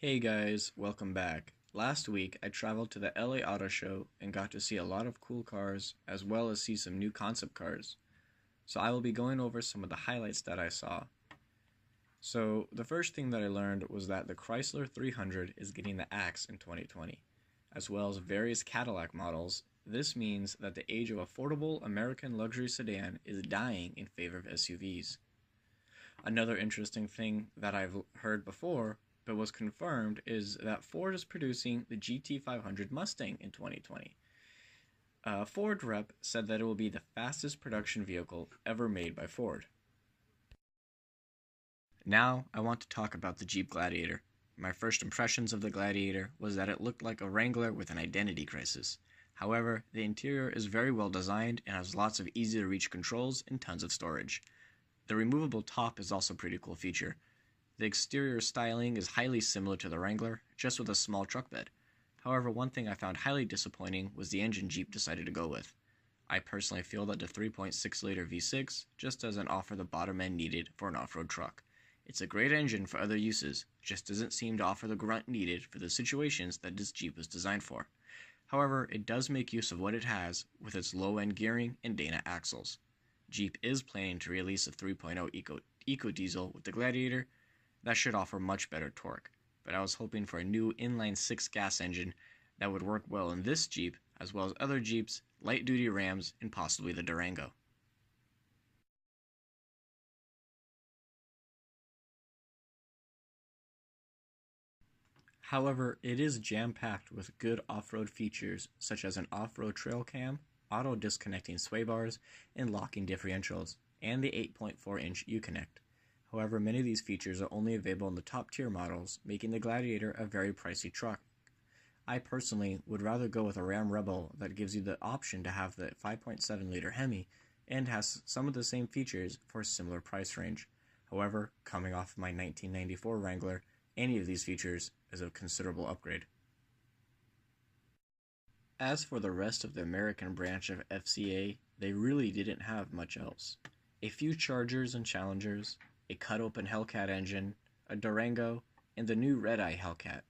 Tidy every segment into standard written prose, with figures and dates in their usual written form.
Hey guys, welcome back. Last week I traveled to the LA Auto Show and got to see a lot of cool cars as well as see some new concept cars. So I will be going over some of the highlights that I saw. So the first thing that I learned was that the Chrysler 300 is getting the axe in 2020, as well as various Cadillac models. This means that the age of affordable American luxury sedan is dying in favor of SUVs. Another interesting thing that I've heard before but was confirmed is that Ford is producing the GT500 Mustang in 2020. A Ford rep said that it will be the fastest production vehicle ever made by Ford. Now, I want to talk about the Jeep Gladiator. My first impressions of the Gladiator was that it looked like a Wrangler with an identity crisis. However, the interior is very well designed and has lots of easy-to-reach controls and tons of storage. The removable top is also a pretty cool feature. The exterior styling is highly similar to the Wrangler, just with a small truck bed. However, one thing I found highly disappointing was the engine Jeep decided to go with. I personally feel that the 3.6-liter V6 just doesn't offer the bottom end needed for an off-road truck. It's a great engine for other uses, just doesn't seem to offer the grunt needed for the situations that this Jeep was designed for. However, it does make use of what it has with its low-end gearing and Dana axles. Jeep is planning to release a 3.0 Eco Diesel with the Gladiator. That should offer much better torque, but I was hoping for a new inline-six gas engine that would work well in this Jeep, as well as other Jeeps, light-duty Rams, and possibly the Durango. However, it is jam-packed with good off-road features such as an off-road trail cam, auto-disconnecting sway bars, and locking differentials, and the 8.4-inch Uconnect. However, many of these features are only available in the top-tier models, making the Gladiator a very pricey truck. I personally would rather go with a Ram Rebel that gives you the option to have the 5.7-liter Hemi and has some of the same features for a similar price range. However, coming off my 1994 Wrangler, any of these features is a considerable upgrade. As for the rest of the American branch of FCA, they really didn't have much else. A few Chargers and Challengers, a cut-open Hellcat engine, a Durango, and the new Red-Eye Hellcat.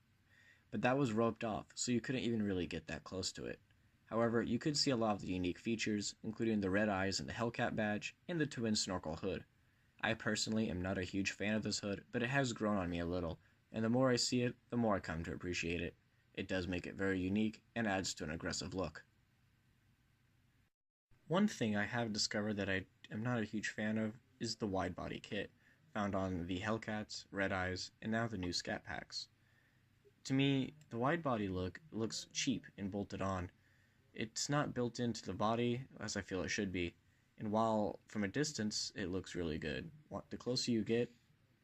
But that was roped off, so you couldn't even really get that close to it. However, you could see a lot of the unique features, including the red eyes and the Hellcat badge, and the twin snorkel hood. I personally am not a huge fan of this hood, but it has grown on me a little, and the more I see it, the more I come to appreciate it. It does make it very unique, and adds to an aggressive look. One thing I have discovered that I am not a huge fan of is the wide-body kit, found on the Hellcats, Red Eyes, and now the new Scat Packs. To me, the wide-body look looks cheap and bolted on. It's not built into the body, as I feel it should be, and while from a distance it looks really good, the closer you get,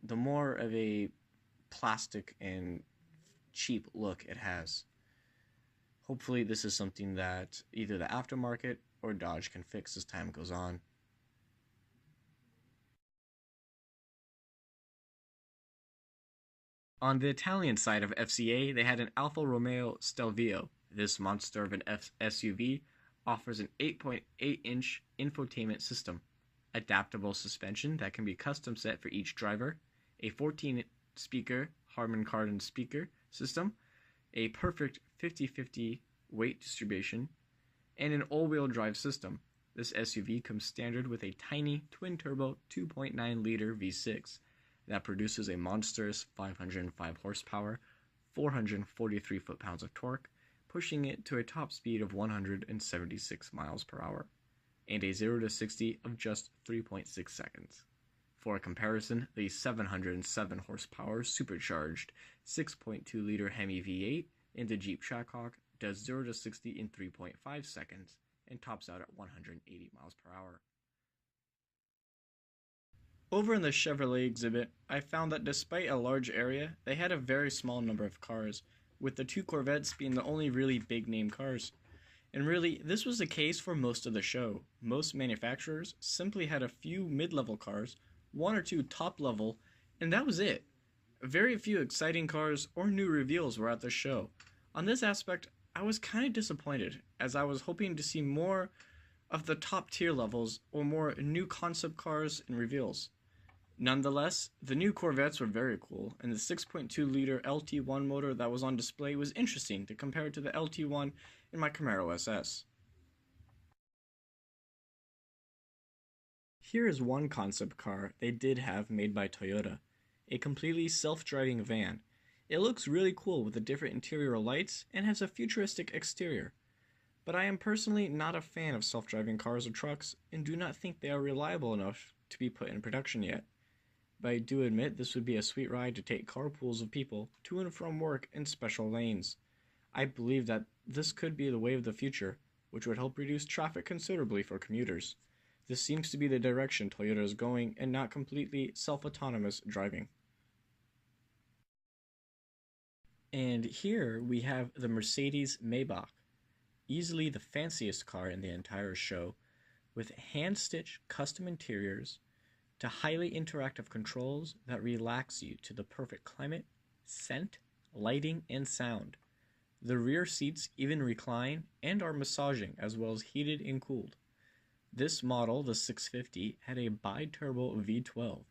the more of a plastic and cheap look it has. Hopefully this is something that either the aftermarket or Dodge can fix as time goes on. On the Italian side of FCA, they had an Alfa Romeo Stelvio. This monster of an SUV offers an 8.8-inch infotainment system, adaptable suspension that can be custom set for each driver, a 14-speaker Harman Kardon speaker system, a perfect 50-50 weight distribution, and an all-wheel drive system. This SUV comes standard with a tiny twin-turbo 2.9-liter V6 that produces a monstrous 505 horsepower, 443 foot-pounds of torque, pushing it to a top speed of 176 miles per hour, and a 0 to 60 of just 3.6 seconds. For a comparison, the 707 horsepower supercharged 6.2-liter Hemi V8 in the Jeep Trackhawk does 0 to 60 in 3.5 seconds and tops out at 180 miles per hour. Over in the Chevrolet exhibit, I found that despite a large area, they had a very small number of cars, with the two Corvettes being the only really big-name cars. And really, this was the case for most of the show. Most manufacturers simply had a few mid-level cars, one or two top-level, and that was it. Very few exciting cars or new reveals were at the show. On this aspect, I was kind of disappointed, as I was hoping to see more of the top-tier levels or more new concept cars and reveals. Nonetheless, the new Corvettes were very cool, and the 6.2-liter LT1 motor that was on display was interesting to compare to the LT1 in my Camaro SS. Here is one concept car they did have made by Toyota, a completely self-driving van. It looks really cool with the different interior lights and has a futuristic exterior. But I am personally not a fan of self-driving cars or trucks and do not think they are reliable enough to be put in production yet. But I do admit this would be a sweet ride to take carpools of people to and from work in special lanes. I believe that this could be the way of the future, which would help reduce traffic considerably for commuters. This seems to be the direction Toyota is going and not completely self-autonomous driving. And here we have the Mercedes Maybach, easily the fanciest car in the entire show, with hand-stitched custom interiors to highly interactive controls that relax you to the perfect climate, scent, lighting, and sound. The rear seats even recline and are massaging as well as heated and cooled. This model, the 650, had a bi-turbo V12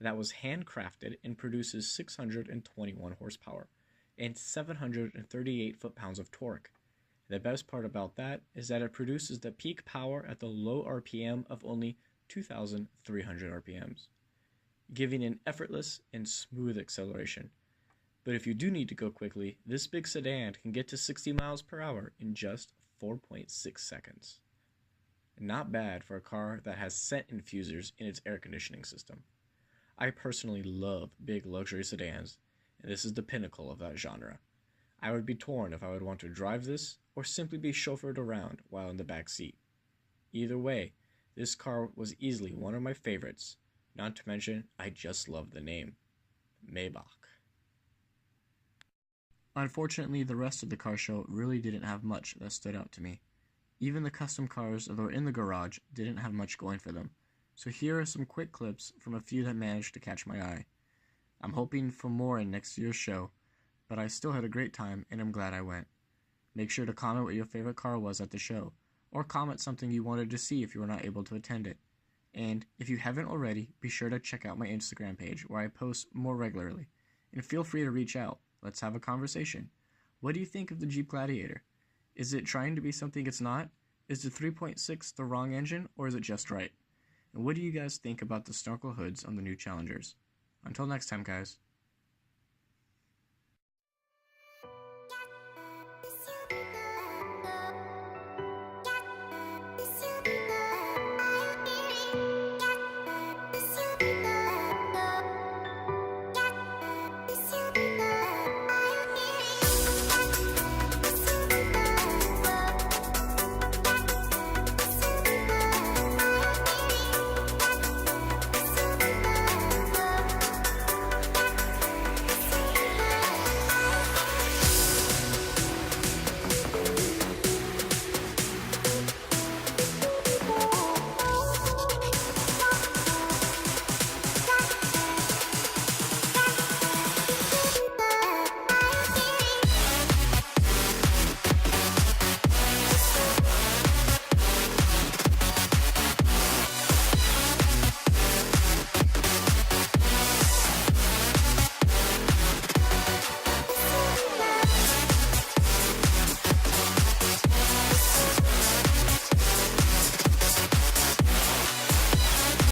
that was handcrafted and produces 621 horsepower and 738 foot-pounds of torque. The best part about that is that it produces the peak power at the low RPM of only 2,300 RPMs, giving an effortless and smooth acceleration. But if you do need to go quickly, this big sedan can get to 60 miles per hour in just 4.6 seconds. Not bad for a car that has scent infusers in its air conditioning system. I personally love big luxury sedans, and this is the pinnacle of that genre. I would be torn if I would want to drive this or simply be chauffeured around while in the back seat. Either way, this car was easily one of my favorites, not to mention I just love the name, Maybach. Unfortunately, the rest of the car show really didn't have much that stood out to me. Even the custom cars that were in the garage didn't have much going for them, so here are some quick clips from a few that managed to catch my eye. I'm hoping for more in next year's show, but I still had a great time and I'm glad I went. Make sure to comment what your favorite car was at the show, or comment something you wanted to see if you were not able to attend it. And if you haven't already, be sure to check out my Instagram page where I post more regularly. And feel free to reach out. Let's have a conversation. What do you think of the Jeep Gladiator? Is it trying to be something it's not? Is the 3.6 the wrong engine, or is it just right? And what do you guys think about the snorkel hoods on the new Challengers? Until next time, guys.